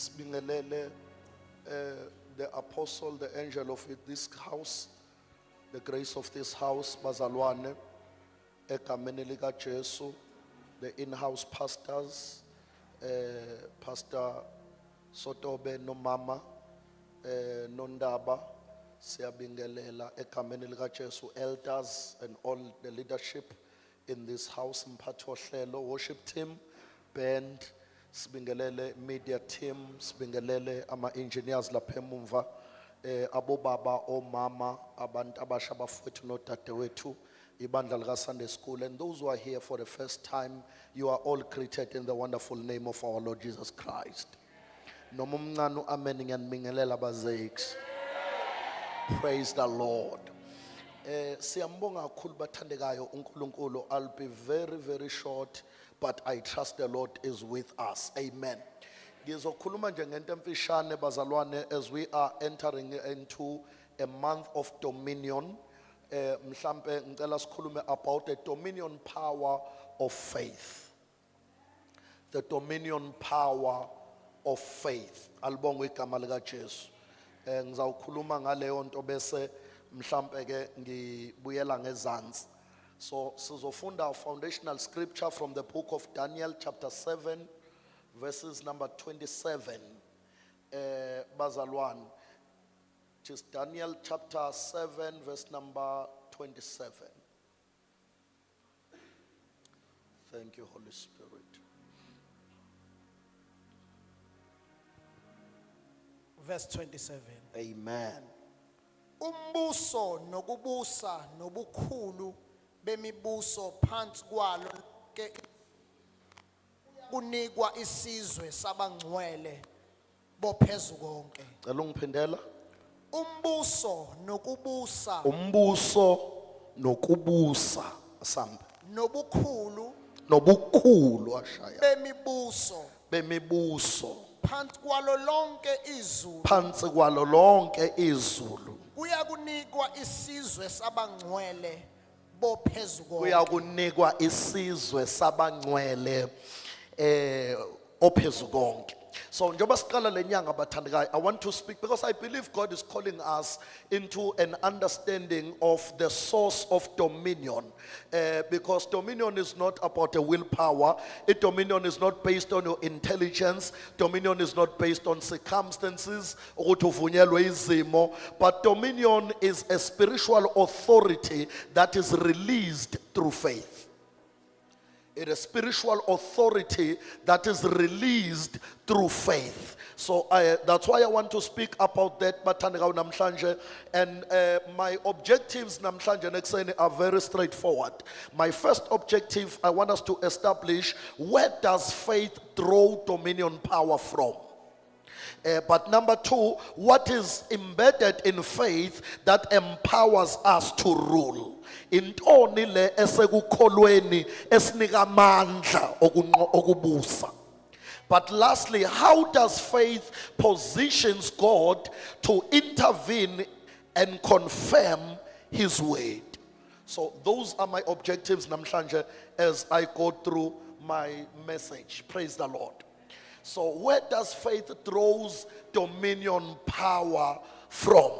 Sibingelele the apostle, the angel of this house, the grace of this house, bazalwane, egameni lika Jesu, the in-house pastors, Pastor Sotobe no Mama, Nondaba, siyabingelela egameni lika Jesu, elders and all the leadership in this house, mphathi wohlelo, worship team, band, sibingelele media team, sibingelele ama engineers lapha emumva, abobaba, omama, abantu abasha bafowethu nodadewethu, ibandla lika Sunday School, and those who are here for the first time, you are all greeted in the wonderful name of our Lord Jesus Christ. Noma umncane amen ngiyanibingelela bazakes. Praise the Lord. Siyambonga kakhulu bathandekayo uNkulunkulu. I'll be very, very short, but I trust the Lord is with us. Amen. Ngizokhuluma nje ngento emfishane bazalwane as we are entering into a month of dominion. Mhlambe ngicela sikhulume about the dominion power of faith. The dominion power of faith. Alibonga igama lika Jesu. Ngizawukhuluma ngaleyo nto bese mhlambe ke ngibuyela ngezansi. So sizofunda our foundational scripture from the book of Daniel chapter 7 verses number 27. Bazalwan, just Daniel chapter 7 verse number 27. Thank you, Holy Spirit. Verse 27. Amen. Umbuso nokubusa nobukhulu bemibuso phansi kwalo ke kunikwa isizwe sabangcwele bophezulu konke. Cela ungiphindela. Umbuso nokubusa Sambe. Nobukhulu ashaya. bemibuso phansi kwalo lonke izulu kuya kunikwa isizwe sabangcwele ophezu konke. So njengoba siqala lenyanga bathandekayo, I want to speak because I believe God is calling us into an understanding of the source of dominion, because dominion is not about a willpower. Dominion is not based on your intelligence. Dominion is not based on circumstances, but dominion is a spiritual authority that is released through faith. It is spiritual authority that is released through faith. So that's why I want to speak about that. And my objectives namhlanje are very straightforward. My first objective, I want us to establish, where does faith draw dominion power from? But number two, what is embedded in faith that empowers us to rule? Intoni le esekukholweni esinika amandla okubusa. But lastly, how does faith positions God to intervene and confirm his word? So those are my objectives namhlanje as I go through my message. Praise the Lord. So where does faith draws dominion power from?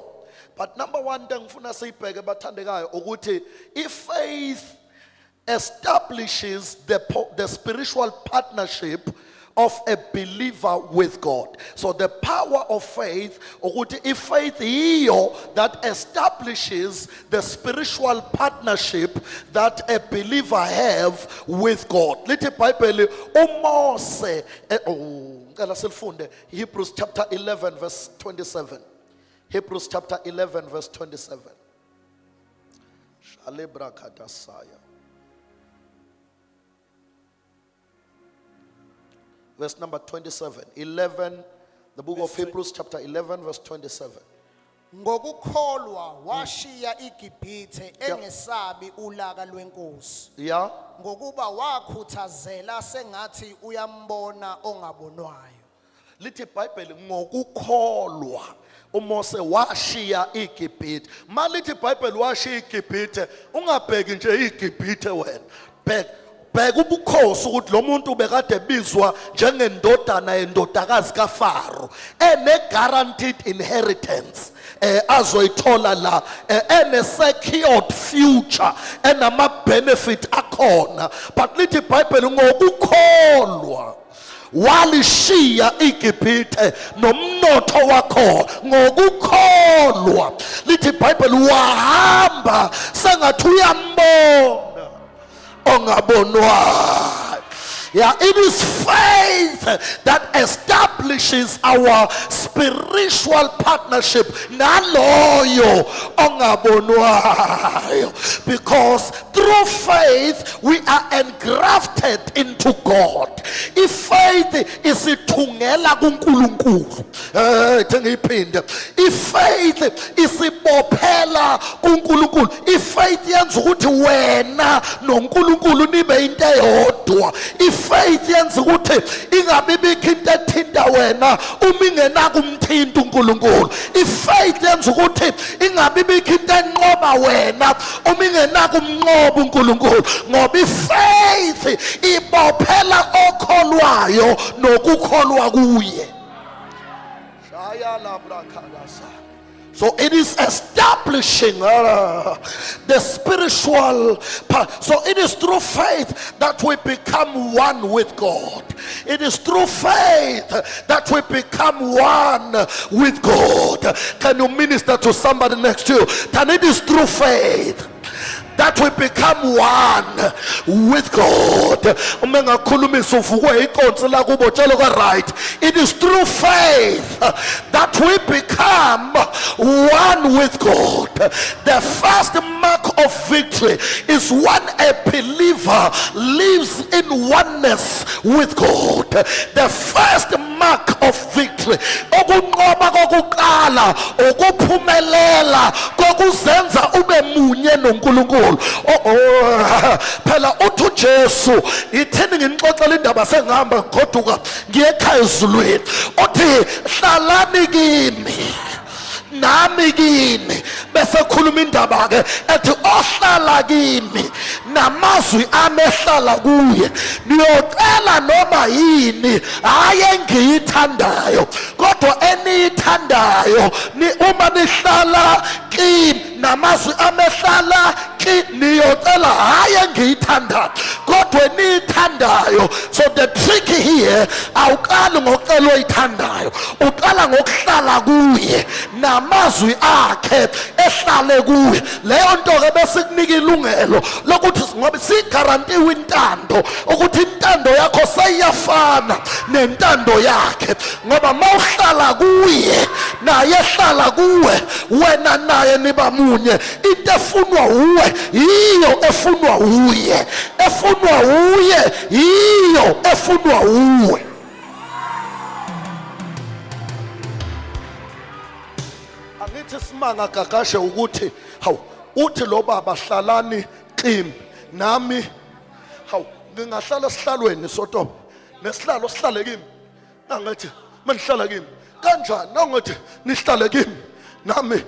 But number one thing ngifuna siyibheke bathandekayo ukuthi if faith establishes the spiritual partnership of a believer with God. So the power of faith, ukuthi if faith iyo that establishes the spiritual partnership that a believer have with God. Lithi iBhayibheli uMose ngicela sifunde Hebrews chapter 11 verse 27. Hebrews chapter 11 verse 27. Shalebra katasaya. Verse number 27. 11, the book of Hebrews chapter 11 verse 27. Ngokukholwa washiya iGibhithe engesabi ulaka lwenkosi. Yeah. Ngokuba wakhuthazela sengathi uyambona ongabonwayo. Lithi iBhayibheli ngokukholwa uMose washiya iGibhithe. Malithi iBhayibheli washiya iGibhithe, ungabheki nje iGibhithe wena. Bheka bheka ubukhosi ukuthi lo muntu bekade bizwa njengendodana yendodakazi kaFaro ene-guaranteed inheritance azoyithola la ene-secured future enama-benefit akhona, but lithi iBhayibheli ngokukholwa walishiya iGibhithe nomnotho wakho ngokukholwa. Lithi iBhayibheli wahamba sengathi uyambona ongabonwayo. Yeah, it is faith that establishes our spiritual partnership naloyo ongabonwayo, because through faith we are engrafted into God. If faith is ithungela kuNkulunkulu, ngiyiphinde, if faith isibophela kuNkulunkulu, if faith yenza ukuthi wena noNkulunkulu nibe into eyodwa, if faith yenza ukuthi ingabi bikho into ethinta wena uma ingena kumthinta uNkulunkulu, if faith yenza ukuthi ingabi bikho into enqoba wena uma ingena kumnqoba uNkulunkulu, ngoba ifaith ibophela okholwayo nokukholwa kuye. Shaya labra khalasa. So it is establishing the spiritual part. So it is through faith that we become one with God. It is through faith that we become one with God. Can you minister to somebody next to you? And it is through faith that we become one with God. Right. It is through faith that we become one with God. The first mark of victory is when a believer lives in oneness with God. The first mark of victory, okunqoba kokuqala ukuphumelela kokuzenza ube munye noNkulunkulu. Phela uthi uJesu, ithini ngixoxela indaba sengihamba ngoduka ngiye ekhaya ezulwini, uthi hlalani kimi nami kini, bese khuluma indaba ke ethi ohlala kimi namazwi ami ehlala kuye niyocela noma yini hayi engiyithandayo kodwa eniyithandayo uma nihlala kimi namazwi ami ehlala kimi niyocela hayi engiyithandayo kodwa eniyithandayo. So the trick here, awuqali ngocela oyithandayo, uqala ngokuhlala kuye namazwi akhe ehlale kuye. Leyo nto ke bese kunika ilungelo lokuthi ngoba sigarantiwe intando ukuthi intando yakho sayiyafana nentando yakhe, ngoba mawuhlala kuye naye ehlala kuwe wena naye niba munye. Into efunwa uwe yiyo efunwa uye, efunwa uye yiyo efunwa uwe. Angithi simanga gagashe ukuthi hawu uthi lo baba hlalani kimi nami, hawu ngingahlala esihlalweni sotoba nesihlalo sihlale kimi, nangathi manihlala kimi kanjani, nangathi nihlale kimi nami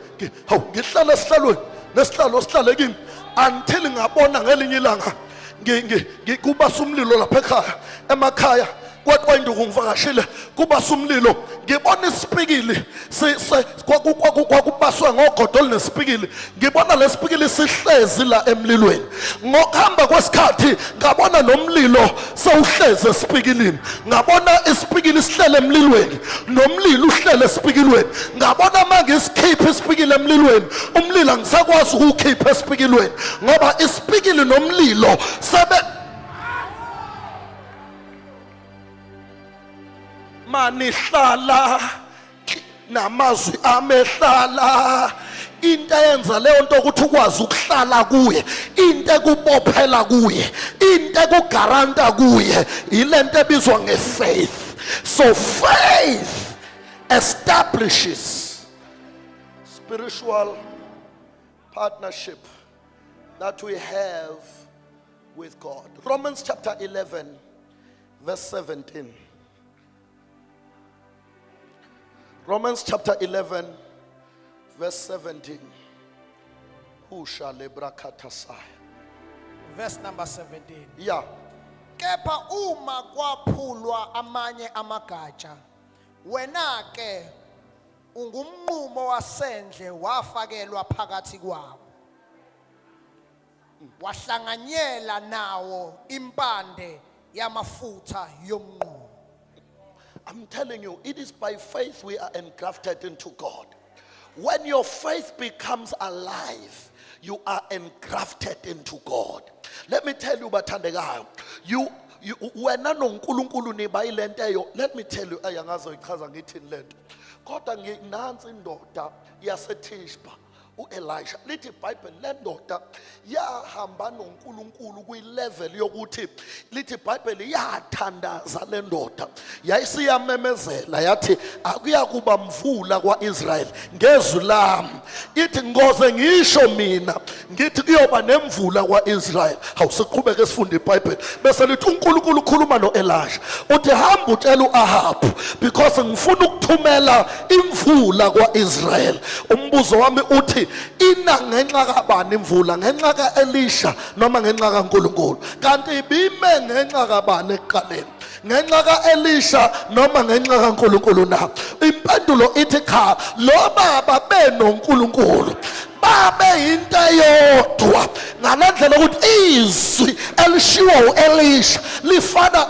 hawu ngihlala esihlalweni nesihlalo sihlale kimi until ngabona ngelinye ilanga kubasa umlilo lapha ekhaya, emakhaya kwaNduku ngivakashile kubasa umlilo, ngibona isipikili kwakubaswe ngogodo olunesipikili, ngibona lesipikili sihlezi la emlilweni. Ngokuhamba kwesikhathi ngabona nomlilo sewuhleze esipikilini, ngabona isipikili sihlele emlilweni nomlilo uhlele esipikilweni, ngabona manje isikhipha isipikili emlilweni umlilo angisakwazi ukukhipha esipikilweni ngoba isipikili nomlilo sebe manihlala namazwi amehlala. Into eyenza leyo nto ukuthi ukwazi ukuhlala kuye, into ekubophela kuye, into ekugaranta kuye, ile nto ebizwa ngefaith. So faith establishes spiritual partnership that we have with God. Romans chapter 11 verse 17. Romans chapter 11 verse 17. Verse number 17. Yeah. kepha uma kwaphulwa amanye amagatsha wena ke ungumnqumo wasendle wafakelwa phakathi kwawo wahlanganyela nawo impande yamafutha yomnqumo. I'm telling you, it is by faith we are engrafted into God. When your faith becomes alive, you are engrafted into God. Let me tell you, bathandekayo, wena noNkulunkulu nibayilenteyo. Let me tell you, ayangazo ichaza ngithini lento. Kodwa nginansi indoda yaseTishba, uElisha. Lithi iBhayibheli le ndoda yahamba noNkulunkulu kwi-level yokuthi lithi iBhayibheli yathandaza le ndoda. Yayisiyamemezela yathi akuyakuba mvula kwaIsrael ngezwi lami. Ithi ngoze ngisho mina ngithi kuyoba nemvula kwaIsrael. Awusiqhubeke sifunde iBhayibheli. Bese lithi uNkulunkulu ukhuluma noElisha. Uthi hamba utshela uAhabu because ngifuna ukuthumela imvula kwaIsrael. Umbuzo wami uthi ina ngenxa kabani imvula? Ngenxa kaElisha noma ngenxa kaNkulunkulu? Kanti ibime ngenxa kabani ekuqaleni? Ngenxa kaElisha noma ngenxa kaNkulunkulu na? Impendulo ithi cha, lo baba benoNkulunkulu babe into eyodwa ngalendlela ukuthi izwi elishiwo uElisha lifana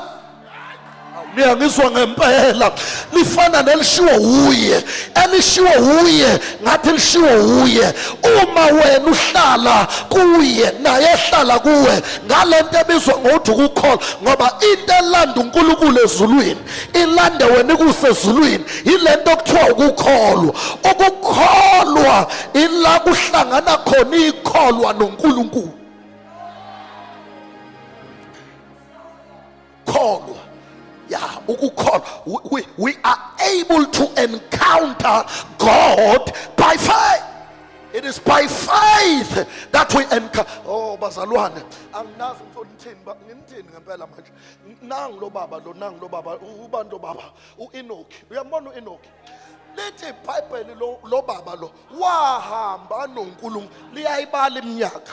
ngiyangizwa ngempela lifana nelishiwo uye elishiwo uye ngathi lishiwo uye uma wena uhlala kuye naye ehlala kuwe ngalento ebizwa ngokuthi ukukholwa ngoba into elanda uNkulunkulu ezulwini ilande wena kusezulwini ilento okuthiwa ukukholwa ukukholwa ila kuhlangana khona ikholwa noNkulunkulu kholwa. Yeah, we are able to encounter God by faith. It is by faith that we encounter. Oh, bazalwane, anginazi ngithini ngempela manje. Nangu lo baba ubantu baba uEnoki. Uyambona uEnoki? Lithi iBhayibheli lo baba lo wahamba noNkulunkulu liyayibala iminyaka.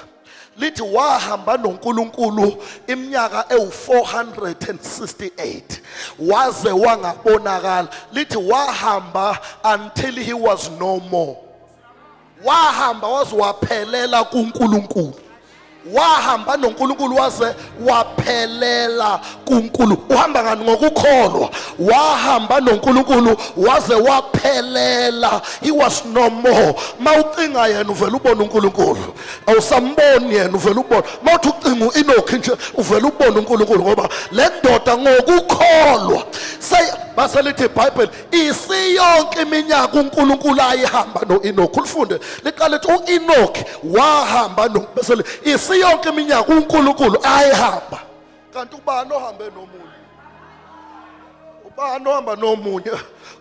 Lithi wahamba noNkulunkulu iminyaka ewu468 waze wangabonakala. Lithi wahamba until he was no more. Wahamba waze waphelela kuNkulunkulu. Wahamba noNkulunkulu waze waphelela kuNkulunkulu. Uhamba ngani? Ngokukholwa. Wahamba noNkulunkulu waze waphelela. He was no more. Mawucinga yena uvela ubona uNkulunkulu. Awusamboni yena uvela ubona. Mawuthi ucinga uEnoki nje uvela ubona uNkulunkulu ngoba le ndoda ngokukholwa. Base lithi iBhayibheli isiyonke iminyaka uNkulunkulu ayihamba noEnoki. Ulifunde liqale lithi uEnoki wahamba bese isiyonke iminyaka uNkulunkulu ayihamba. Kanti ubani ohambe nomunye? Ubani ohamba nomunye?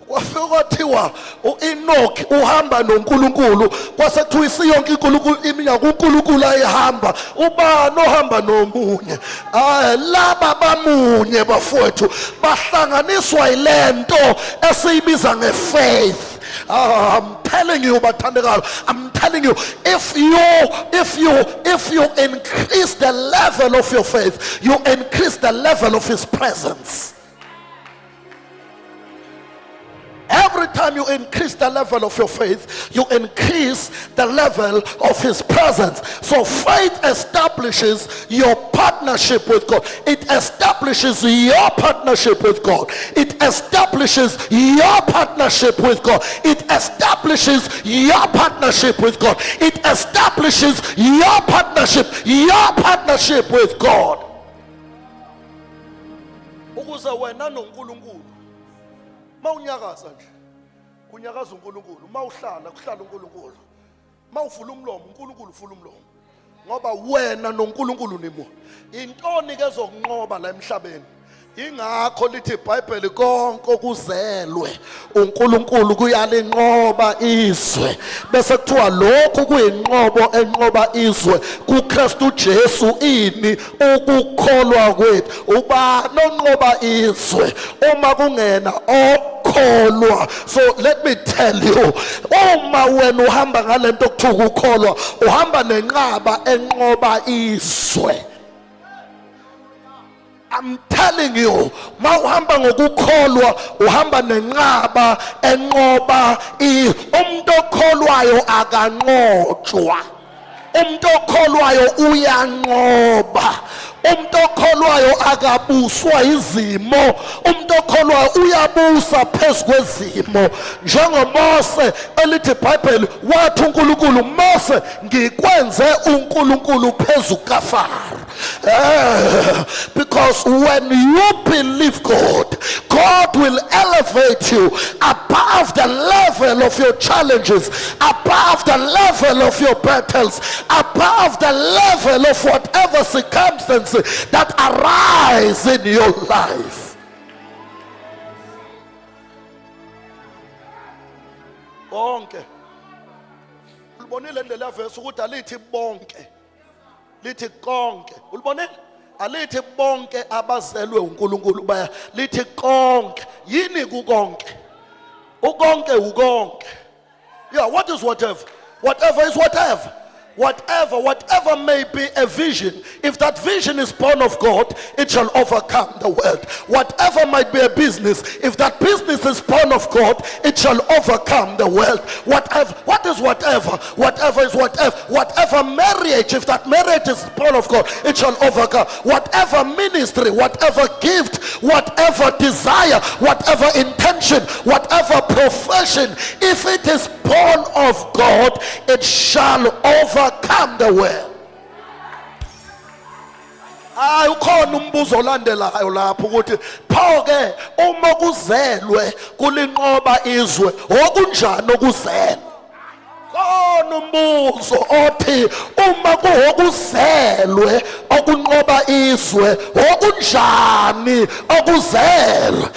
Kwafika kwathiwa uEnoki uhamba noNkulunkulu kwase kuthiwa isiyonke iminyaka uNkulunkulu ayihamba. Ubani ohamba nomunye? Laba bamunye bafowethu bahlanganiswa ilento esiyibiza ngefaith. I'm telling you, bathandekayo, I'm telling you, if you increase the level of your faith, you increase the level of His presence. Every time you increase the level of your faith, you increase the level of His presence. So faith establishes your partnership with God. It establishes your partnership with God. It establishes your partnership with God. It establishes your partnership with God. It establishes your partnership with God. Ukuze wena noNkulunkulu mawunyakaza nje kunyakaza uNkulunkulu, mawuhlala kuhlala uNkulunkulu, mawuvula umlomo uNkulunkulu uvula umlomo, ngoba wena noNkulunkulu nimunye. Intoni ke zokunqoba la emhlabeni? Ingakho lithi iBhayibheli konke okuzelwe uNkulunkulu kuyalinqoba izwe. Bese kuthiwa lokhu kuyinqobo enqoba izwe kuKristu Jesu ini ukukholwa kwethu. Ubani onqoba izwe uma kungena okholwa? So let me tell you, uma wena uhamba ngalento okuthiwa ukukholwa, uhamba nenqaba enqoba izwe. I'm telling you, mawuhamba ngokukholwa uhamba nenqaba enqoba umuntu okholwayo akanqotshwa. Umuntu okholwayo uyanqoba. Umuntu okholwayo akabuswa izimo. Umuntu okholwayo uyabusa phezu kwezimo. NjengoMose elithi iBhayibheli wathi uNkulunkulu, Mose ngikwenze uNkulunkulu phezu kaFaro. Because when you believe God, God will elevate you above the level of your challenges, above the level of your battles, above the level of whatever circumstances that arise in your life. Bonke. Ulibonile ndlela yavesi ukuthi alithi bonke. Lithi konke. Ulibonile? Alithi bonke abazelwe uNkulunkulu baya. Lithi konke. Yini kukonke? Ukonke ukonke. Yeah, what is whatever? Whatever is whatever. Whatever may be a vision, if that vision is born of God, it shall overcome the world. Whatever might be a business, if that business is born of God, it shall overcome the world. Whatever, what is whatever? Whatever is whatever. Whatever marriage, if that marriage is born of God, it shall overcome. Whatever ministry, whatever gift, whatever desire, whatever intention, whatever profession, if it is born of God, it shall overcome the world. Ukhona umbuzo olandelayo lapho ukuthi pho ke uma kuzelwe kulinqoba izwe okunjani okuzelwe? Khona umbuzo othi uma kuhokuzelwe okunqoba izwe okunjani okuzelwe?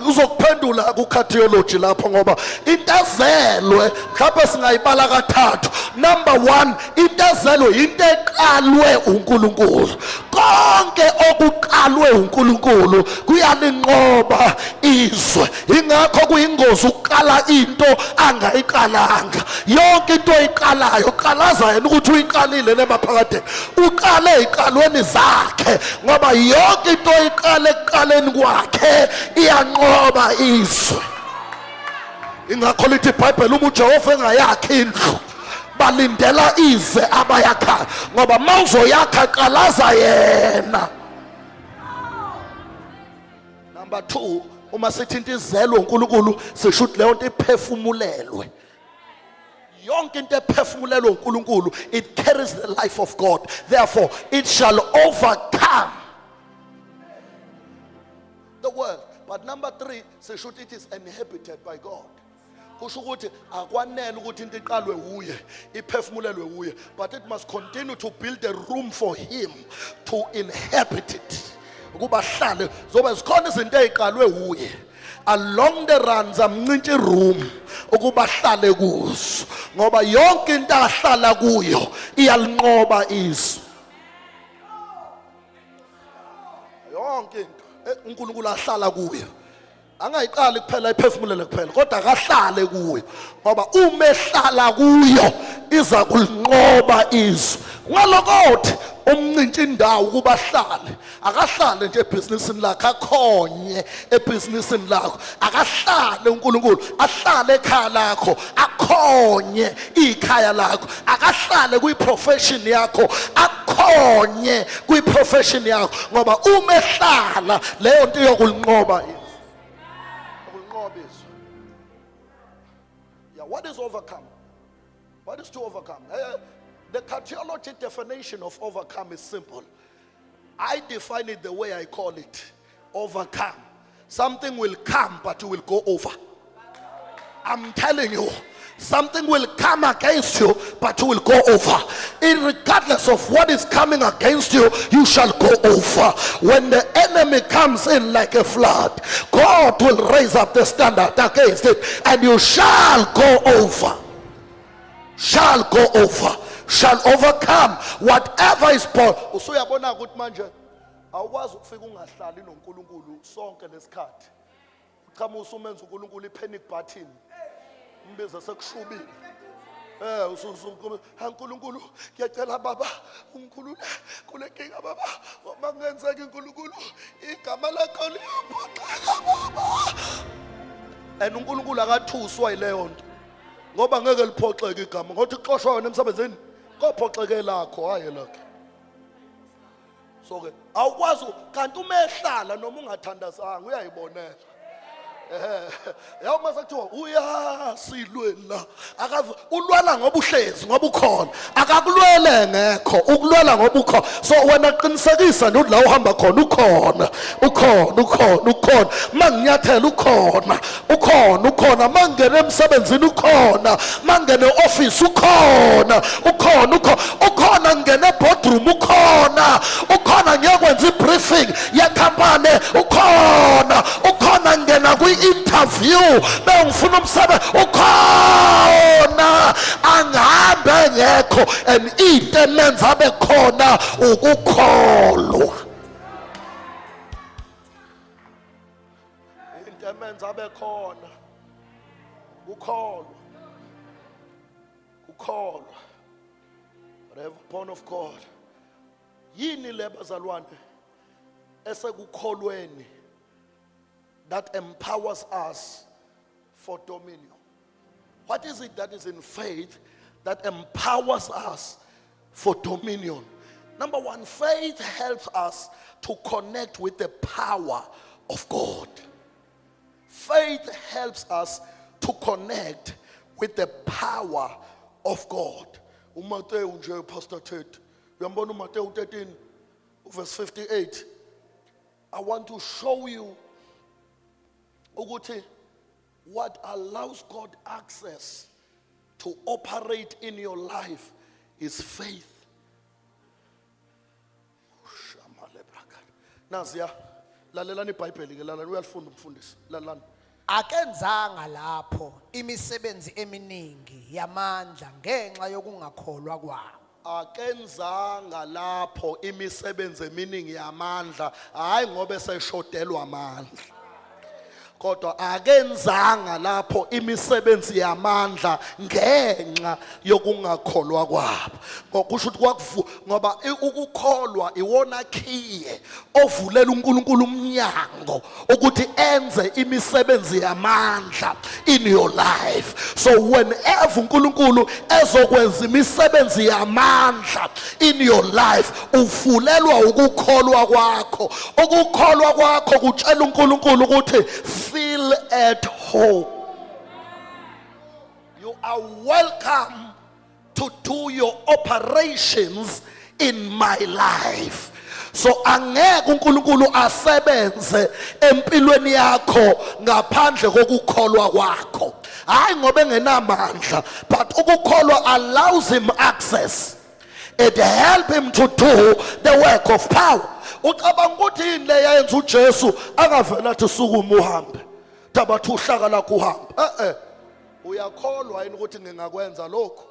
Uzokuphendula ku-cardiology lapho ngoba into ezelwe mhlawumbe singayibala kathathu. Number 1, into ezelwe into eqalwe uNkulunkulu. Konke okuqalwe uNkulunkulu kuyalinqoba izwe. Ingakho kuyingozi ukuqala into angayiqalanga. Yonke into oyiqalayo qalaza yena ukuthi uyiqalile nemaphakade. Uqale iqalweni zakhe ngoba yonke into oyiqale ekuqaleni kwakhe iyanqoba izwe. Ingakho lithi iBhayibheli uma uJehova engayakhi indlu balindela ize abayakha ngoba mawuzoyakha qalaza yena. Number 2, uma sithi into izelwe uNkulunkulu sisho ukuthi leyo nto iphefumulelwe. Yonke into ephefumulelwe uNkulunkulu, it carries the life of God. Therefore it shall overcome the world. But number 3, sisho ukuthi it is inhabited by God. Kusho ukuthi akwanele ukuthi into iqalwe uye iphefumulelwe uye, but it must continue to build a room for him to inhabit it. Ukuba hlale zoba zikhona izinto eziqalwe uye along the run zamncintshe room ukuba hlale kuzo ngoba yonke into ahlala kuyo iyalinqoba izwe. Yonke into uNkulunkulu ahlala kuyo angayiqali kuphela iphefumulele kuphela kodwa akahlale kuyo ngoba uma ehlala kuyo iza kulinqoba izwe. Ngalokothi umncintshe indawo ukuba ahlale akahlale nje ebhizinisini lakhe akhonye ebhizinisini lakho akahlale uNkulunkulu ahlale ekhaya lakho akhonye ikhaya lakho akahlale kwiprofession yakho akhonye kwiprofession yakho ngoba uma ehlala leyo nto yokulinqoba izwe. Yeah, what is overcome? What is to overcome? The cardiology definition of overcome is simple. I define it the way I call it. Overcome. Something will come, but you will go over. I'm telling you, something will come against you, but you will go over. Regardless of what is coming against you, you shall go over. When the enemy comes in like a flood, God will raise up the standard against it, and you shall go over. Shall go over. Shall overcome whatever is born. Usuyabona ukuthi manje awukwazi ukufika ungahlali noNkulunkulu sonke lesikhathi. Cha musumenza uNkulunkulu ipanic button. Mbiza sekushubile. usukume uNkulunkulu ngiyacela baba ungikhulule kule nkinga baba uma kungenzeka uNkulunkulu igama lakho liyaphoxeka baba. And uNkulunkulu akathuswa yileyo nto ngoba ngeke liphoxeke igama ngokuthi kuxoshwa wena emsebenzini kophoxeke lakho hayi lakho. So ke awukwazi kanti uma ehlala noma ungathandazanga uyayibonela. Yawuma sekuthiwa uyasilwela akavu ulwala ngoba uhlezi ngoba ukhona akakulwele ngekho ukulwela ngoba ukhona. So wena qinisekisa nje la uhamba khona ukhona manginyathela ukhona mangene emsebenzini ukhona mangene office ukhona ngene boardroom ukhona ngiyakwenza ibriefing yecompany ukhona ngena kwi-interview bengifuna umsebenzi ukhona angihambe ngekho and into emenza abe khona ukukholwa. Into emenza abe khona ukukholwa. Reverend of God yini le bazalwane esekukholweni that empowers us for dominion? What is it that is in faith that empowers us for dominion? Number one, faith helps us to connect with the power of God. Faith helps us to connect with the power of God. uMateyu nje Pastor Ted uyambona uMateyu 13 verse 58. I want to show you ukuthi what allows God access to operate in your life is faith. Naziya lalelani iBhayibheli ke lalani uyalifunda umfundisi lalani. Akenzanga lapho imisebenzi eminingi yamandla ngenxa yokungakholwa kwabo. Akenzanga lapho imisebenzi eminingi yamandla hayi ngoba eseshodelwa amandla. Kodwa akenzanga lapho imisebenzi yamandla ngenxa yokungakholwa kwabo. Ngokusho ukuthi ngoba ukukholwa iwona khiye ovulela uNkulunkulu umnyango ukuthi enze imisebenzi yamandla in your life. So whenever uNkulunkulu ezokwenza imisebenzi yamandla in your life uvulelwa ukukholwa kwakho. Ukukholwa kwakho kutshela uNkulunkulu ukuthi feel at home. You are welcome to do your operations in my life. So angeke uNkulunkulu asebenze empilweni yakho ngaphandle kokukholwa kwakho. Hayi ngoba engenamandla, but ukukholwa allows him access. It help him to do the work of power. Ucabanga ukuthi yini le yenza uJesu akavela athi sukuma uhambe tabathu uhlaka lakho uhambe. Uyakholwa yini ukuthi ngingakwenza lokho?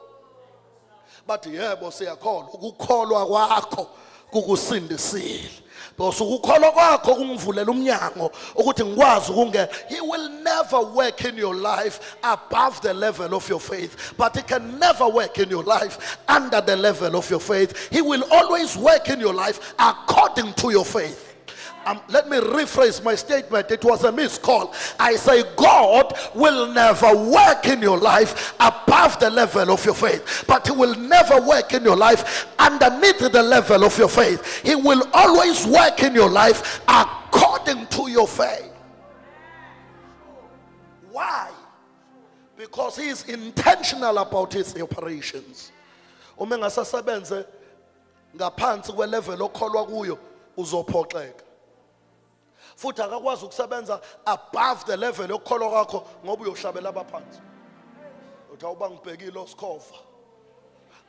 Bathi yebo siyakholwa. Ukukholwa kwakho kukusindisile. Because ukukholwa kwakho kungivulela umnyango ukuthi ngikwazi ukungena. He will never work in your life above the level of your faith, but he can never work in your life under the level of your faith. He will always work in your life according to your faith. Let me rephrase my statement. It was a miscall. I say God will never work in your life above the level of your faith, but he will never work in your life underneath the level of your faith. He will always work in your life according to your faith. Why? Because he is intentional about his operations. Uma ngasasebenze ngaphansi kwe level okholwa kuyo uzophoxeka. Futhi akakwazi ukusebenza above the level yokukholwa kwakho ngoba uyoshabela abaphansi. Uthi awuba ngibhekile osikhova.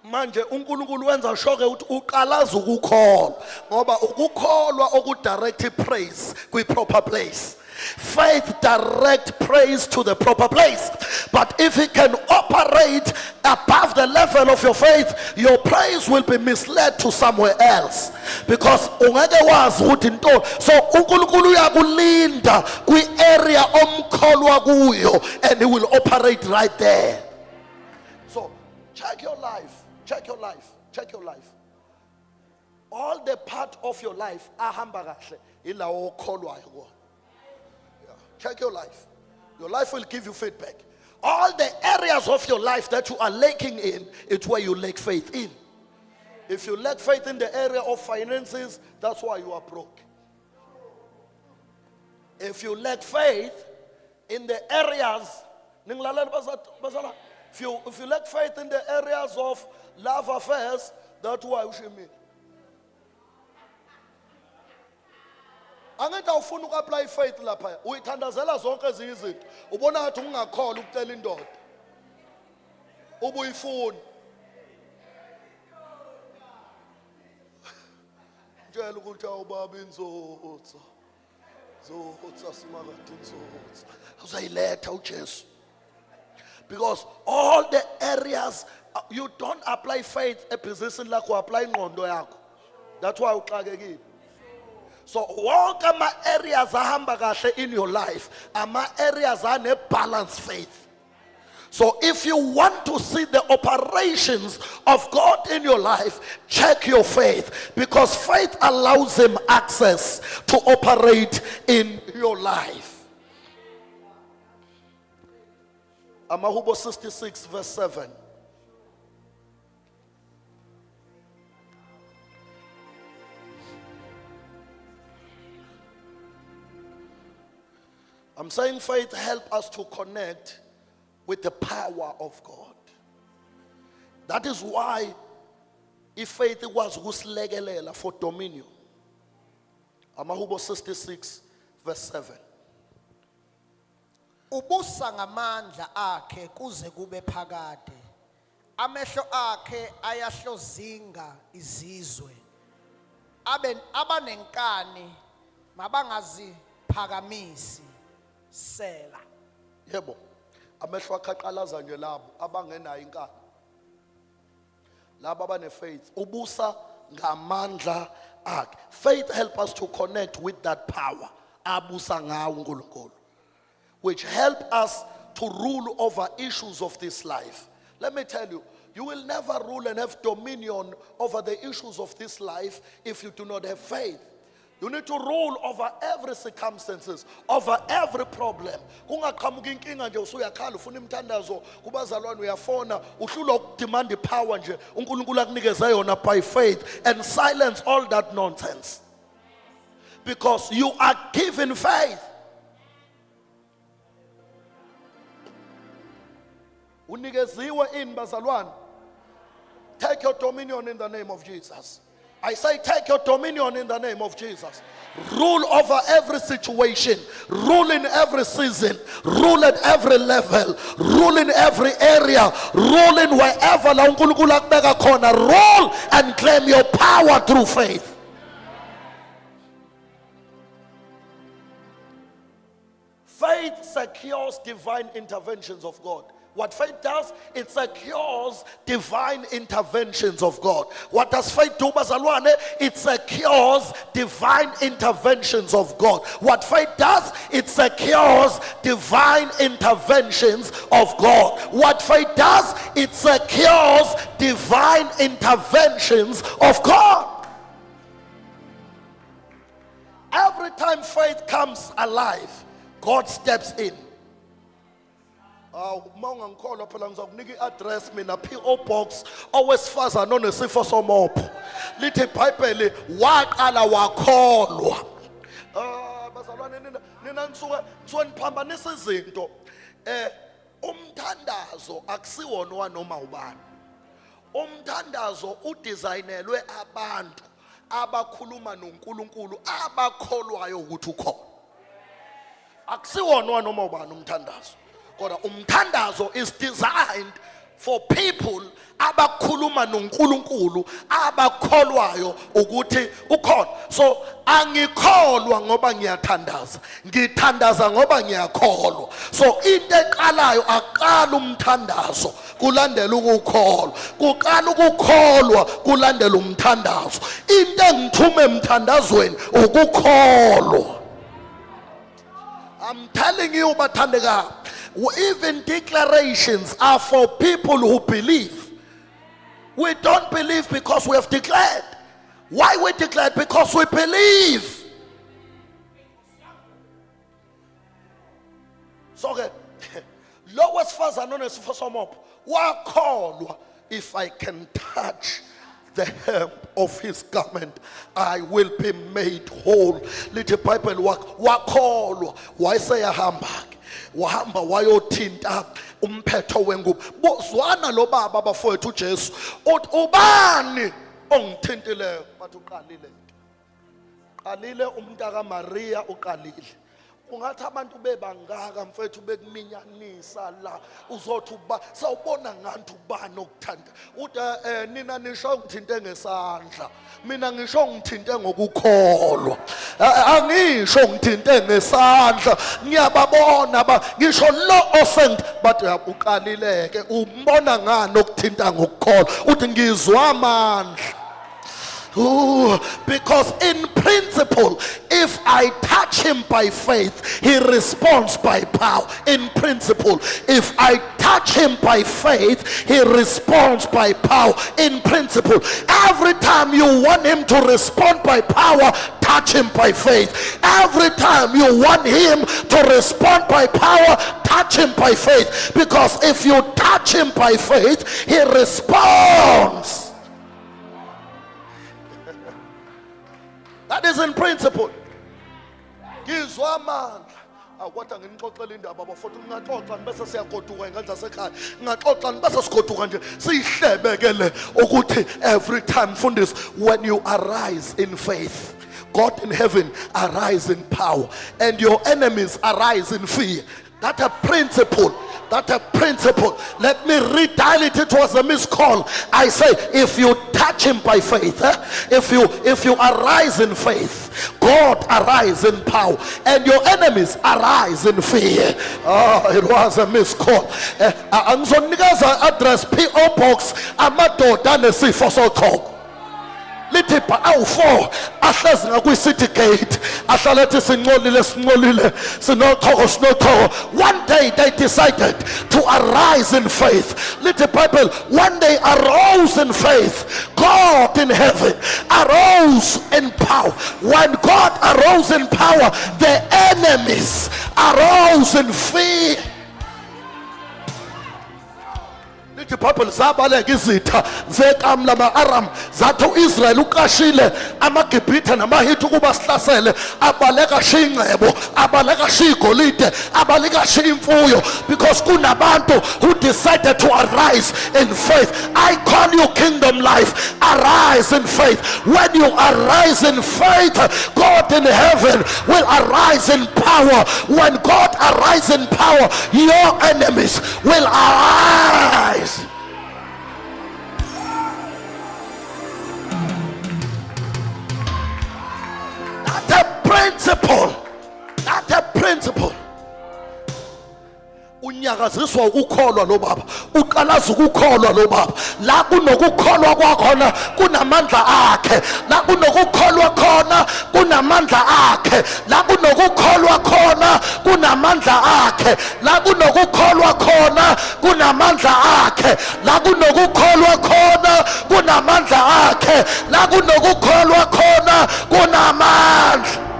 Manje uNkulunkulu wenza shoke ukuthi uqalaza ukukholwa ngoba ukukholwa okudirect praise kwi proper place. Faith direct praise to the proper place. But if it can operate above the level of your faith, your praise will be misled to somewhere else. Because ungeke wazi ukuthi into so uNkulunkulu uyakulinda kwi area omkholwa kuyo and he will operate right there. So Check your life. Check your life. Check your life. All the part of your life ahamba kahle ilawo okholwayo kuwona. Check your life. Your life will give you feedback. All the areas of your life that you are lacking in, it's where you lack faith in. If you lack faith in the area of finances, that's why you are broke. If you lack faith in the areas, if you lack faith in the areas of love affairs, that's why you should meet. Angithi awufuna uku-apply faith lapha uyithandazela zonke ezinye izinto ubona ngathi ungakholwa ukucela indoda ubuyifuna njalo ukuthi awubaba inzotha zotha simakade inzotha uzayiletha uJesu because all the areas you don't apply faith ebhizinisini lakho apply ingqondo yakho that's why uxakekile. So wonke ama-areas ahamba kahle in your life ama-areas ane-balanced faith. So if you want to see the operations of God in your life, check your faith, because faith allows him access to operate in your life. Amahubo 66 verse 7. I'm saying faith helps us to connect with the power of God. That is why if faith was ukusilekelela for dominion. Amahubo 66 verse 7. Ubusa ngamandla akhe kuze kube phakade. Amehlo akhe ayahlozinga izizwe. Abanenkani mabangaziphakamisi. Sela. Yebo. Amehlo akhaqalaza nje labo abangenayo inkani. Labo abane faith. Ubusa ngamandla akhe. Faith help us to connect with that power. Abusa ngawo uNkulunkulu. Which help us to rule over issues of this life. Let me tell you, you will never rule and have dominion over the issues of this life if you do not have faith. You need to rule over every circumstances, over every problem. Kungaqhamuka inkinga nje usuyakhala ufuna imthandazo kubazalwane uyafona uhlula ukudemand power nje uNkulunkulu akunikeza yona by faith and silence all that nonsense. Because you are given faith. Unikeziwe in bazalwane. Take your dominion in the name of Jesus. I say take your dominion in the name of Jesus. Rule over every situation. Rule in every season. Rule at every level. Rule in every area. Rule in wherever la uNkulunkulu akubeka khona. Rule and claim your power through faith. Faith secures divine interventions of God. What faith does, it secures divine interventions of God. What does faith do, bazalwane? It secures divine interventions of God. What faith does, it secures divine interventions of God. What faith does, it secures divine interventions of God. Every time faith comes alive, God steps in. Uma ungangikholwa phela ngizokunika i-address mina PO Box owesifazana onesifo somopho lithi iBhayibheli waqala wakholwa. Bazalwane nina nisuke niphambanisa izinto. Umthandazo akusiwona wanoma ubani. Umthandazo udesignelwe abantu abakhuluma noNkulunkulu abakholwayo ukuthi ukhona. Akusiwona wanoma ubani umthandazo. Umthandazo is designed for people abakhuluma noNkulunkulu abakholwayo ukuthi ukhona. So angikholwa ngoba ngiyathandaza, ngithandaza ngoba ngiyakholwa. So into eqalayo aqala umthandazo kulandela ukukholwa, kuqala ukukholwa kulandela umthandazo. Into engithume emthandazweni ukukholwa. I'm telling you, bathandeka, even declarations are for people who believe. We don't believe because we have declared. Why we declared? Because we believe. So ke lo wesifazana onesifo somoya wakholwa, if I can touch the hem of his garment, I will be made whole. Lithi iBhayibheli wakholwa, wayeseyahamba ke, wahamba wayothinta umphetho wengubo. Bozwana lo baba abafowethu uJesu, uthi ubani ongithintileyo? Bathi uqalile, qalile umntaka Maria uqalile. Ungathi abantu bebangaka mfethu bekuminyanisa la, uzothi uba sawubona ngathi ubani okuthanda. Uthi nina nisho ngithinte ngesandla, mina ngisho ngithinte ngokukholwa. Angisho ngithinte ngesandla, ngiyababona ngisho lo osent, bathi uqalileke umbona ngani okuthinta ngokukholwa. Uthi ngizwa amandla. Ooh, because in principle, if I touch him by faith, he responds by power. In principle, if I touch him by faith, he responds by power. In principle, every time you want him to respond by power, touch him by faith. Every time you want him to respond by power, touch him by faith. Because if you touch him by faith, he responds. That is in principle. Ngizwa amandla. Akwatha nginixoxela indaba bafowethu, ngingaxoxa bese siyagoduka ingandla sekhaya. Ngingaxoxa bese sigoduka nje sihlebekele ukuthi every time fundis, when you arise in faith, God in heaven arise in power and your enemies arise in fear. That's a principle. That's a principle. Let me redial it. It was a missed call. I say, if you touch him by faith, if you arise in faith, God arise in power, and your enemies arise in fear. Oh, it was a missed call. Angizonikeza address PO Box amadoda nesifo soqhoko. Lithi awu4 ahlezi ngakwi-city gate, ahlalethi sincolile sinoqhoko. One day they decided to arise in faith. Lithi Bible, when they arose in faith, God in heaven arose in power. When God arose in power, the enemies arose in fear. Lithi Bible, zabaleka izitha zekamla ma-Aram zathi uIsrael uqashile amaGibhithe namaHithi ukuba sihlasele, abaleka shiya ingcebo, abaleka shiya igolide, abaleka shiya imfuyo, because kunabantu who decided to arise in faith. I call you Kingdom Life, arise in faith. When you arise in faith, God in heaven will arise in power. When God arises in power, your enemies will arise. That's a principle. That's a principle. Unyakaziswa ukukholwa lo baba, uqalaza ukukholwa lo baba. La kunokukholwa kwakhona kunamandla akhe, la kunokukholwa khona kunamandla akhe, la kunokukholwa khona kunamandla akhe, la kunokukholwa khona kunamandla akhe, la kunokukholwa khona kunamandla akhe, la kunokukholwa khona kunamandla.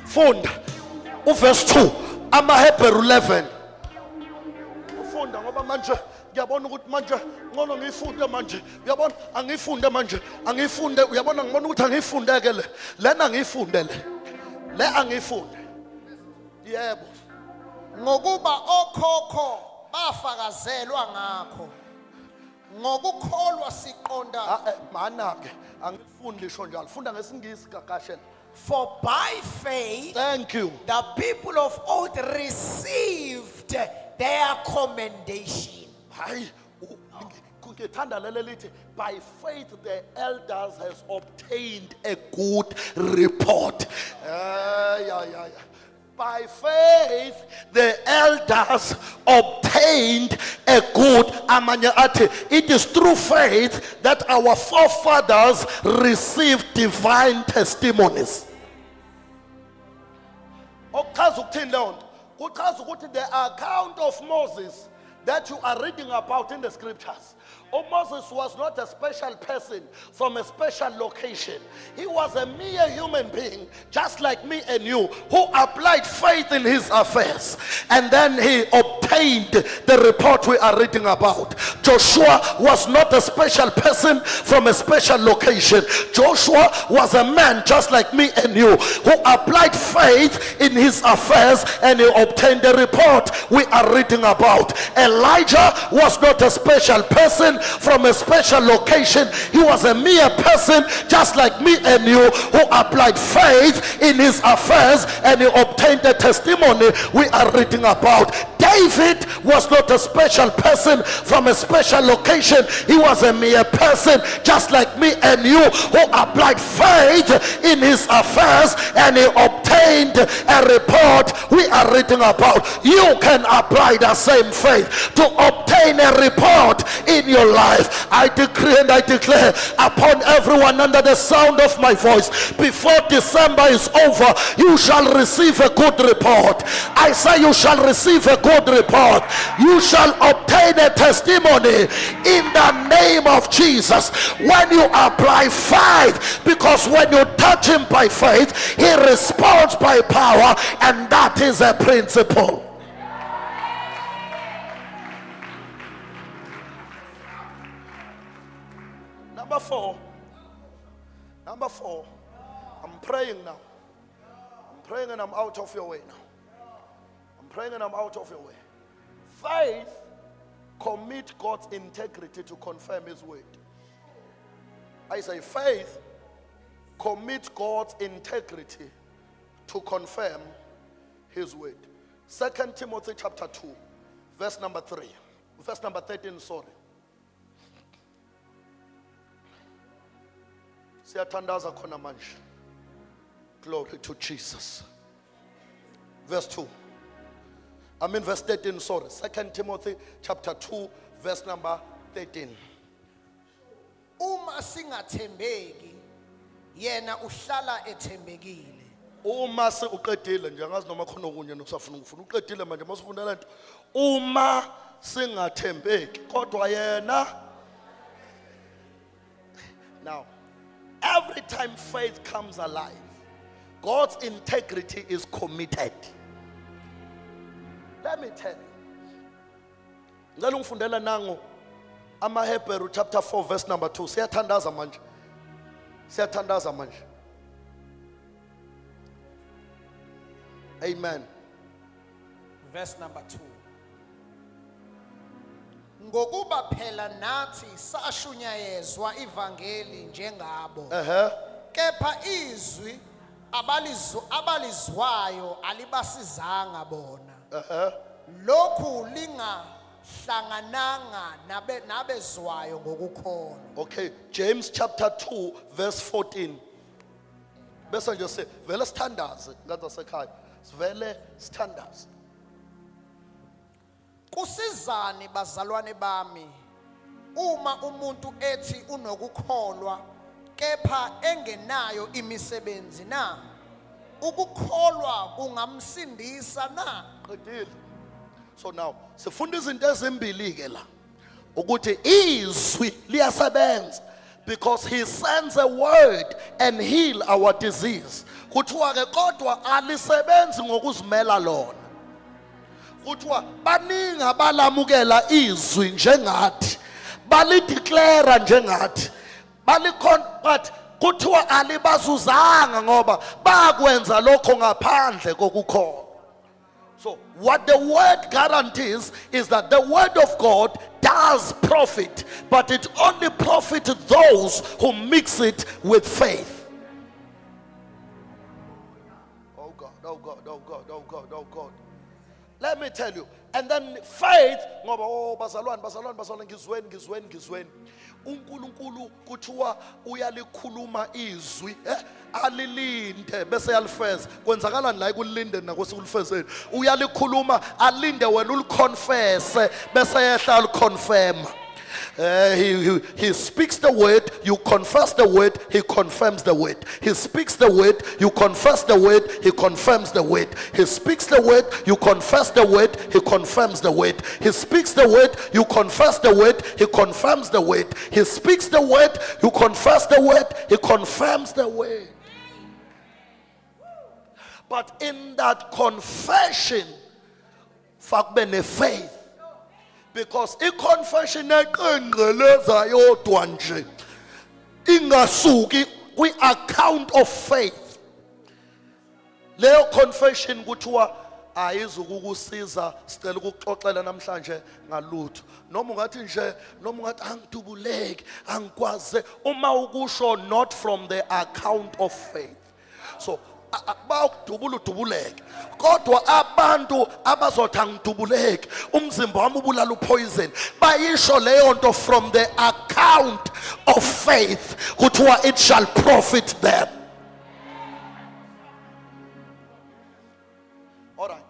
Funda uverse 2 amaHebheru 11. Ufunda ngoba manje ngiyabona ukuthi manje ngono ngifunde manje, uyabona angifunde manje, angifunde, uyabona ngibona ukuthi angifundeke lena ngifunde le angifunde. Yebo, ngokuba okhokho bafakazelwa ngakho, ngokukholwa siqonda. mana ke angifundi lisho njalo, funda ngesingisi gagashela. For by faith, Thank you. the people of old received their commendation. Hayi, ngithanda lele lithi, by faith the elders has obtained a good report. Yeah. By faith the elders obtained a good, amanye athi, it is through faith that our forefathers received divine testimonies. kuchaza ukuthini leyo nto? Kuchaza ukuthi the account of Moses that you are reading about in the scriptures. Moses was not a special person from a special location. He was a mere human being, just like me and you, who applied faith in his affairs. And then he obtained the report we are reading about. Joshua was not a special person from a special location. Joshua was a man just like me and you, who applied faith in his affairs, and he obtained the report we are reading about. Elijah was not a special person from a special location. He was a mere person just like me and you, who applied faith in his affairs, and he obtained the testimony we are reading about. David was not a special person from a special location. He was a mere person just like me and you, who applied faith in his affairs, and he obtained a report we are reading about. You can apply the same faith to obtain a report in your life. I decree and I declare upon everyone under the sound of my voice, before December is over, you shall receive a good report. I say you shall receive a good report. You shall obtain a testimony in the name of Jesus when you apply faith, because when you touch him by faith, he responds by power, and that is a principle. Number four, I'm praying now. I'm praying and I'm out of your way now. I'm praying and I'm out of your way. Faith commit God's integrity to confirm his word. I say faith commit God's integrity to confirm his word. 2 Timothy chapter 2, verse number 13, sorry. Siyathandaza khona manje. Glory to Jesus. Verse 2. Verse 13, sorry. 2 Timothy chapter 2, verse number 13. Uma singathembeki, yena uhlala ethembekile. Uma uqedile nje angazi noma khona okunye nokusafuna ukufuna. Uqedile manje masifunda lento. Uma singathembeki kodwa yena. Now, every time faith comes alive, God's integrity is committed. Let me tell you. Ngicela ungifundela nango amaHebrew chapter 4 verse number 2. Siyathandaza manje. Siyathandaza manje. Amen. Verse number 2. Ngokuba phela nathi sashunyayezwa ivangeli njengabo. Kepha izwi abalizwayo alibasizanga bona. Lokhu lingahlangananga nabezwayo ngokukholwa. Okay, James chapter 2 verse 14. Bese nje se vele sithandaze ngasekhaya. Sivele sithandaze. Kusizani bazalwane bami uma umuntu ethi unokukholwa kepha engenayo imisebenzi na? Ukukholwa kungamsindisa na? Qedile. So now sifunda izinto ezimbili ke la ukuthi izwi liyasebenza, because he sends a word and heal our disease. Kuthiwa ke kodwa alisebenzi ngokuzimela lona. Kuthiwa baningi abalamukela izwi njengathi, balideclare njengathi, but kuthiwa alibazuzanga ngoba bakwenza lokho ngaphandle kokukholwa. So what the word guarantees is that the word of God does profit, but it only profits those who mix it with faith. Oh God, oh God, oh God, oh God, oh God. Let me tell you. And then faith, ngoba oh bazalwane ngizweni. uNkulunkulu kuthiwa uyalikhuluma izwi alilinde bese yalifeza. Kwenzakalani la kulinde nakosekulifezeni? Uyalikhuluma alinde wena uliconfess bese yehla aliconfirm. He speaks the word, you confess the word, he confirms the word. He speaks the word, you confess the word, he confirms the word. He speaks the word, you confess the word, he confirms the word. He speaks the word, you confess the word, he confirms the word. He speaks the word, you confess the word, he confirms the word. But in that confession, fakube ne-faith. Because i-confession eqenqeleza yodwa nje ingasuki kwi-account of faith. Leyo confession kuthiwa ayizukukusiza sicela ukuxoxela namhlanje ngalutho. Noma ungathi nje, noma ungathi angidubuleki, angikwaze, uma ukusho not from the account of faith. So bawukudubula udubuleke, kodwa abantu abazothi angidubuleki, umzimba wami ubulala upoison, bayisho leyo nto from the account of faith, kuthiwa it shall profit them. Alright,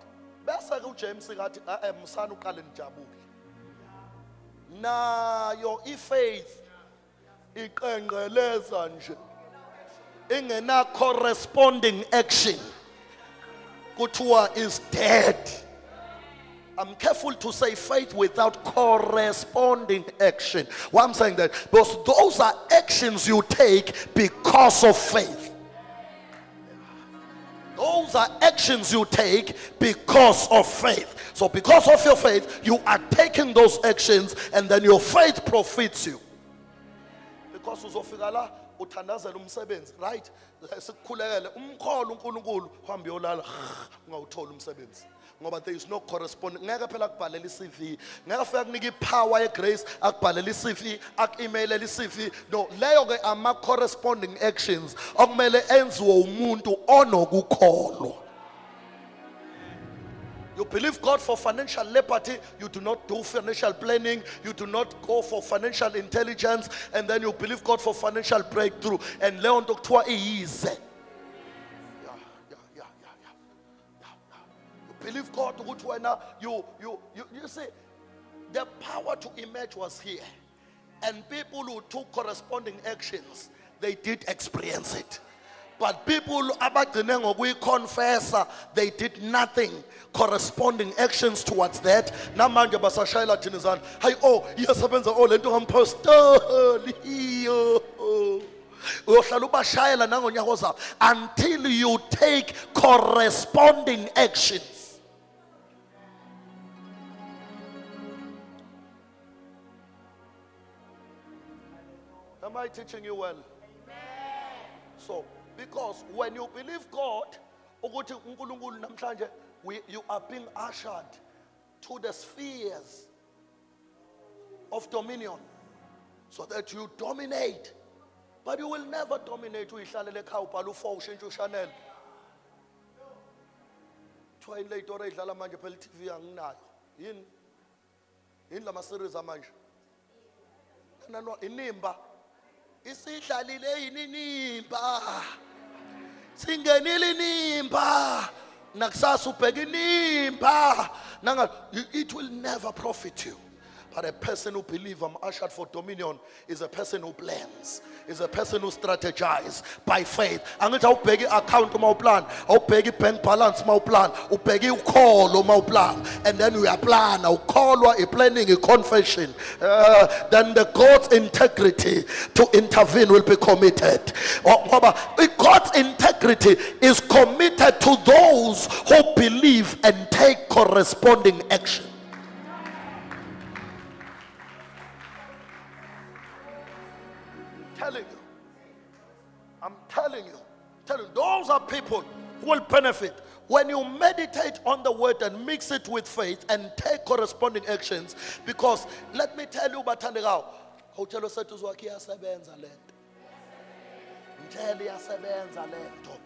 bese ke uJames kathi msana uqale nijabule. Nayo ifaith iqenqeleza nje ingena corresponding action, kuthiwa is dead. I'm careful to say faith without corresponding action. Why I'm saying that? Because those are actions you take because of faith. Those are actions you take because of faith. So because of your faith, you are taking those actions and then your faith profits you. Because uzofika la uthandazela umsebenzi, right? Sikukhulekele umkholo uNkulunkulu uhambe yolala ungawuthola umsebenzi. Ngoba there is no corresponding. Ngeke phela akubhalela iCV, ngeke fika kunika ipower yegrace akubhalela iCV, ak-emailele iCV. No, leyo ke ama corresponding actions okumele enziwe umuntu onokukholwa. You believe God for financial liberty, you do not do financial planning, you do not go for financial intelligence, and then you believe God for financial breakthrough. And leon to kuthiwa iyize. You believe God ukuthi wena you see the power to emerge was here. And people who took corresponding actions, they did experience it. But people abagcine ngokuyiconfessa, they did nothing corresponding actions towards that. Namanje basashayela thina izandla, hayi iyasebenza lento kampostoli uyohlala ubashayela nangonyaka zabo until you take corresponding actions. Am I teaching you well? So because when you believe God, ukuthi uNkulunkulu namhlanje you are being ushered to the spheres of dominion so that you dominate. But you will never dominate uyihlalele ekhaya ubhala u4 ushintshe uChannel. Twilight ore idlala manje phela iTV anginayo. Yini lama series amanje? Nano inimba isidlalile inimba. Singenile inimba. Nakusasa ubheka inimba. Nanga it will never profit you. But a person who believes I'm ushered for dominion is a person who plans, is a person who strategizes by faith. Angithi awubheki account uma uplan, awubheki bank balance uma uplan, ubheki ukholo uma uplan, and then we are plan, awukholwa, planning, a confession. Then the God's integrity to intervene will be committed. God's integrity is committed to those who believe and take corresponding action. I'm telling you, those are people who will benefit when you meditate on the word and mix it with faith and take corresponding actions. Because let me tell you, bathandekayo, awutshela oseduze wakhe iyasebenza lento. Ngitshela iyasebenza lento.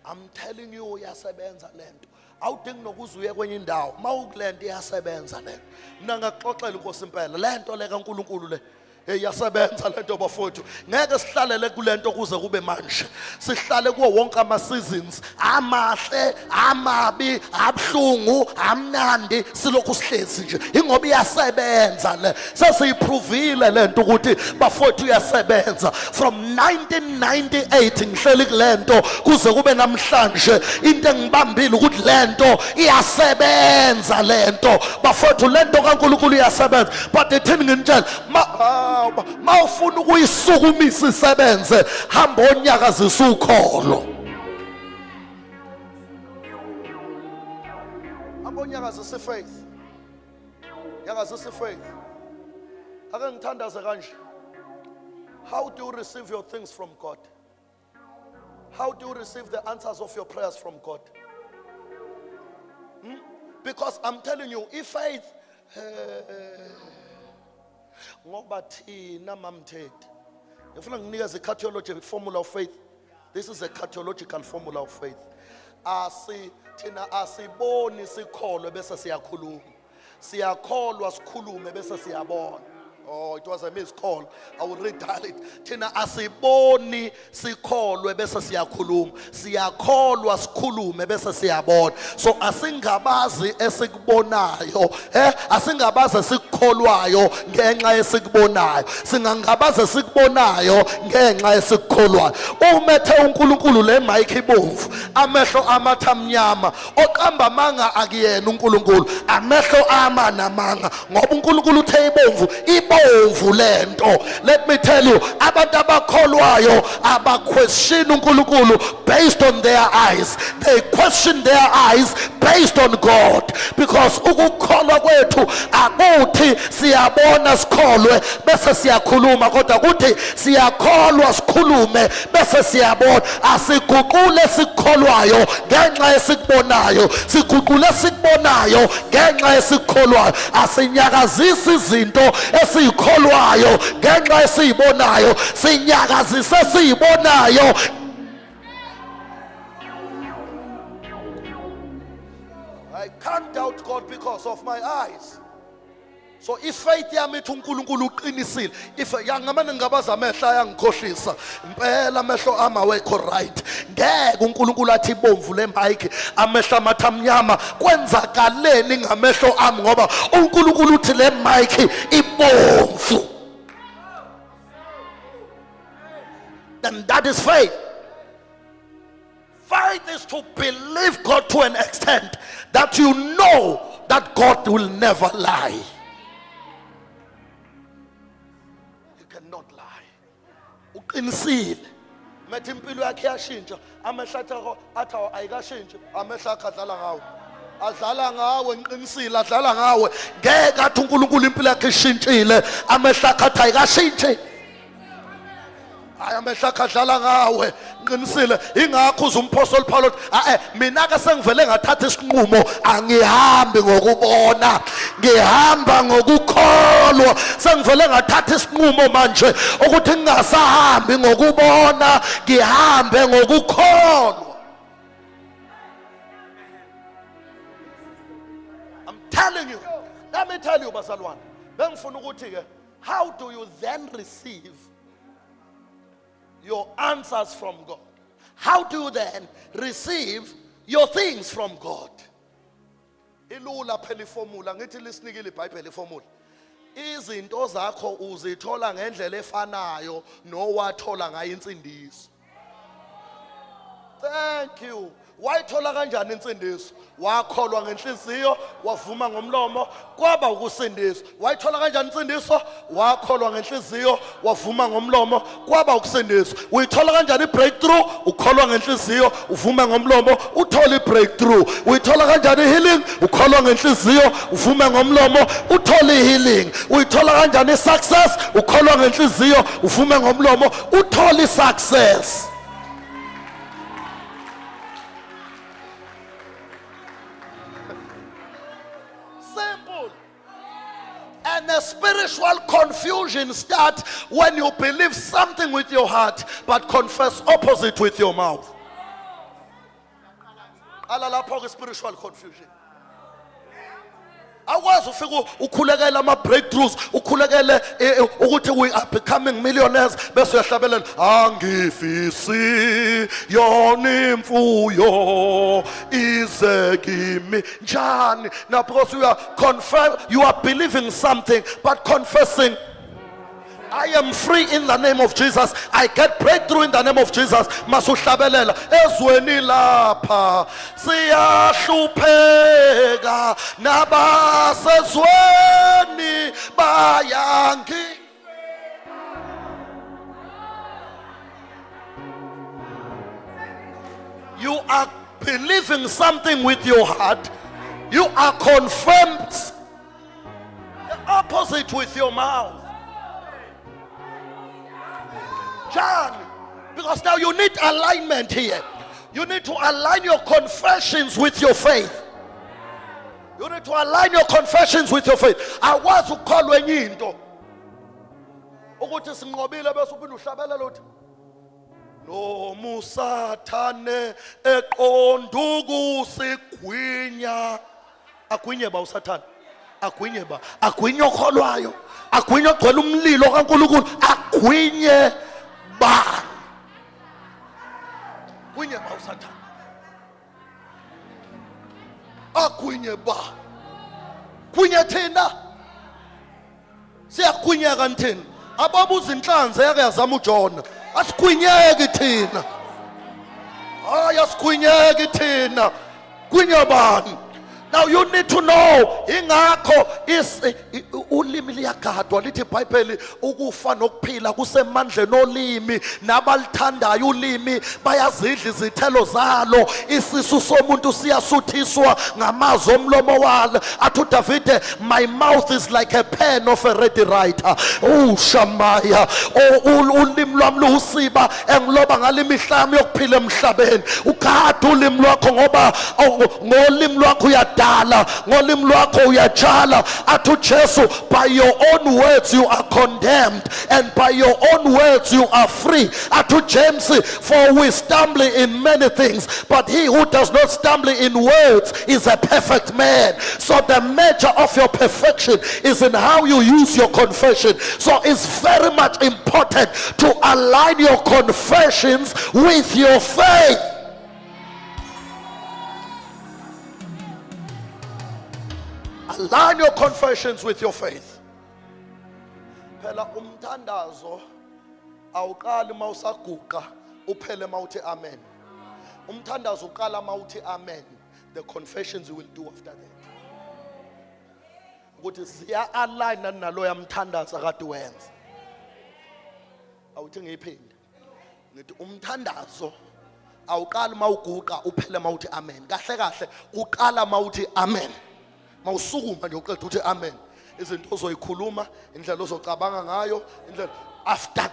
I'm telling you iyasebenza lento. Awudingi nokuze uye kwenye indawo, mawukulento iyasebenza lento. Mina ngaxoxela inkosi impela lento le kaNkulunkulu le Yasebenza lento bafowethu. Ngeke sihlalele kulento kuze kube manje. Sihlale kuwo wonke ama seasons, amahle, amabi, abhlungu, amnandi, silokhu sihlezi nje. Ingoba iyasebenza le. Sesiyiprovile lento ukuthi bafowethu iyasebenza. From 1998 ngihleli kulento kuze kube namhlanje. Into engibambile ukuthi lento iyasebenza lento. Bafowethu lento kaNkulunkulu iyasebenza. But ithini ngintshela mawufuna ukuyisukumisa isebenze hamba onyakazisa ukholo. Hamba onyakazisa faith. Nyakazisa faith. Ake ngithandaze kanje. How do you receive your things from God? How do you receive the answers of your prayers from God? Because I'm telling you, if faith ngoba thina mamthethe ngifuna nginikeze i-cardiology formula of faith. This is a cardiological formula of faith. Thina asiboni sikholwe bese siyakhuluma, siyakholwa sikhulume bese siyabona. Oh, it was a missed call. I will redial it. Thina asiboni sikholwe bese siyakhuluma, siyakholwa sikhulume bese siyabona. So asingabazi esikubonayo, asingabazi esikukholwayo ngenxa esikubonayo, singangabazi esikubonayo ngenxa esikukholwayo. Umethe uNkulunkulu le mic ibomvu, amehlo amathamnyama, oqamba amanga akuyena uNkulunkulu, amehlo ama namanga, ngoba uNkulunkulu uthe ibomvu lento. Let me tell you, abantu abakholwayo abaquestion uNkulunkulu based on their eyes. They question their eyes based on God, because ukukholwa kwethu akuthi siyabona sikholwe bese siyakhuluma, kodwa ukuthi siyakholwa sikhulume bese siyabona. Asiguqule sikholwayo ngenxa esikubonayo, siguqule sikubonayo ngenxa esikholwayo. Asinyakazisi izinto esiyikholwayo ngenxa esiyibonayo, sinyakazise siyibonayo. I can't doubt God because of my eyes. So if faith yami ithi uNkulunkulu uqinisile, if yangamane ngabaza amehlo ayangikhohlisa, impela amehlo ama wekho right, ngeke uNkulunkulu athi ibomvu le mic amehlo amathamnyama kwenzakaleni ngamehlo ami, ngoba uNkulunkulu uthi le mic ibomvu. Then that is faith. Faith is to believe God to an extent that you know that God will never lie. You cannot lie. Uqinisile. Methi impilo yakhe yashintsha, amehlo athi ayikashintshe, amehlo akhe adlala ngawe. Adlala ngawe ngiqinisile, adlala ngawe. Ngeke athi uNkulunkulu impilo yakhe ishintshile, amehlo akhe athi ayikashintshe. Amehlo akhe adlala ngawe ngiqinisile. Ingakho uMpostoli Paul mina ke sengivele ngathatha isinqumo, angihambi ngokubona, ngihamba ngokukholwa. Sengivele ngathatha isinqumo manje ukuthi ngingasahambi ngokubona, ngihambe ngokukholwa. I'm telling you. Let me tell you bazalwane, bengifuna ukuthi ke, how do you then receive your answers from God? How do you then receive your things from God? Ilula phela iformula, ngithi lisinikile iBhayibheli iformula. Izinto zakho uzithola ngendlela efanayo nowathola ngayo insindiso. Thank you. Wayithola kanjani insindiso? Wakholwa ngenhliziyo, wavuma ngomlomo, kwaba ukusindiswa. Wayithola kanjani insindiso? Wakholwa ngenhliziyo, wavuma ngomlomo, kwaba ukusindiswa. Uyithola kanjani ibreakthrough? Ukholwa ngenhliziyo, uvuma ngomlomo, uthola ibreakthrough. Uyithola kanjani healing? Ukholwa ngenhliziyo, uvume ngomlomo, uthola healing. Uyithola kanjani success? Ukholwa ngenhliziyo, uvume ngomlomo, uthola success. And the spiritual confusion starts when you believe something with your heart but confess opposite with your mouth. Alalapho spiritual confusion. Akwazi ufika ukhulekela ama breakthroughs, ukhulekele ukuthi we are becoming millionaires bese uyahlabelela angifisi yona imfuyo ize kimi njani. Now because you are believing something but confessing, I am free in the name of Jesus. I get breakthrough in the name of Jesus. Masuhlabelela ezweni lapha siyahlupheka nabasezweni bayangi. You are believing something with your heart. You are confirmed the opposite with your mouth. John, because now you need alignment here. You need to align your confessions with your faith. You need to align your confessions with your faith. Akwazi ukukholwa enye into ukuthi sinqobile bese uphinda uhlabelela uthi no musathane eqonda ukusigwinya. Agwinye ba usathane, agwinye ba, agwinye okholwayo, agwinye ogcwele umlilo kaNkulunkulu, agwinye ba, gwinye ba usathane, agwinye ba. Gwinye thina siyagwinyeka nthina ababuza inhlanzi yake yazama uJona, asigwinyeki thina, hayi asigwinyeki thina. Gwinya bani? Now you need to know ingakho ulimi liyagadwa lithi iBhayibheli ukufa nokuphila kusemandleni olimi, nabalithandayo ulimi bayazidla izithelo zalo. Isisu somuntu siyasuthiswa ngamazwi omlomo walo. Athi uDavide, my mouth is like a pen of a ready writer. Oh shamaya, ulimi lwami lusiba engiloba ngalo imihla yami yokuphila emhlabeni. Ugada ulimi lwakho ngoba ngolimi lwakho uyadala, ngolimi lwakho uyatshala. Athi uJesu, by your own words you are condemned and by your own words you are free. Athi uJames, for we stumble in many things but he who does not stumble in words is a perfect man. So the measure of your perfection is in how you use your confession. So it's very much important to align your confessions with your faith. Align your confessions with your faith. Phela umthandazo awuqali mawusaguqa uphele mawuthi amen. Umthandazo uqala mawuthi amen. The confessions you will do after that. Ukuthi siya align nalo yamthandazo akade wenza. Awuthi ngiyiphinde. Ngithi umthandazo awuqali mawuguqa uphele mawuthi amen. Kahle kahle uqala mawuthi amen. Mawusukuma nje uqeda uthi amen. Izinto ozoyikhuluma, indlela ozocabanga ngayo, indlela after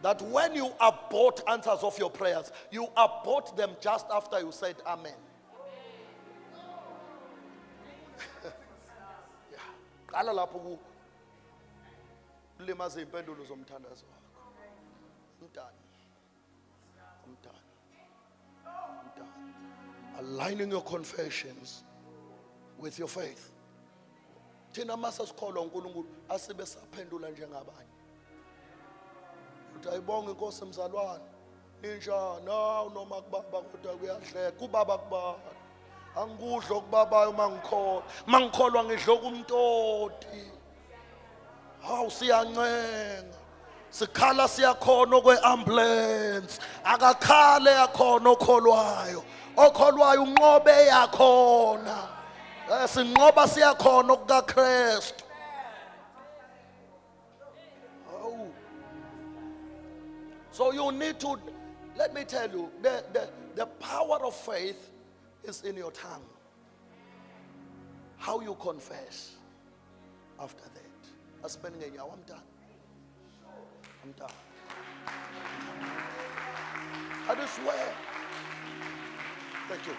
that when you abort answers of your prayers, you abort them just after you said amen. Qala lapho kulimaza impendulo zomthandazo wakho. Mntana. Aligning your confessions with your faith. Thina mase sikholwa uNkulunkulu asibe saphendula njengabanye. Uthi ayibonge Inkosi mzalwane. Ninjani? Nawu noma kubaba kodwa kuyahleka. Kubaba kubaba. Angikudla okubabayo mangikholwa. Mangikholwa ngidla kumntoti. Hawu siyancenga. Sikhala siyakhona okweambulance. Akakhale yakhona okholwayo. Okholwayo unqobe yakhona. Sinqoba siyakhona okukaKristu. Oh. So you need to, let me tell you, the power of faith is in your tongue. How you confess after that. I'm done. I'm done. I just swear. Thank you.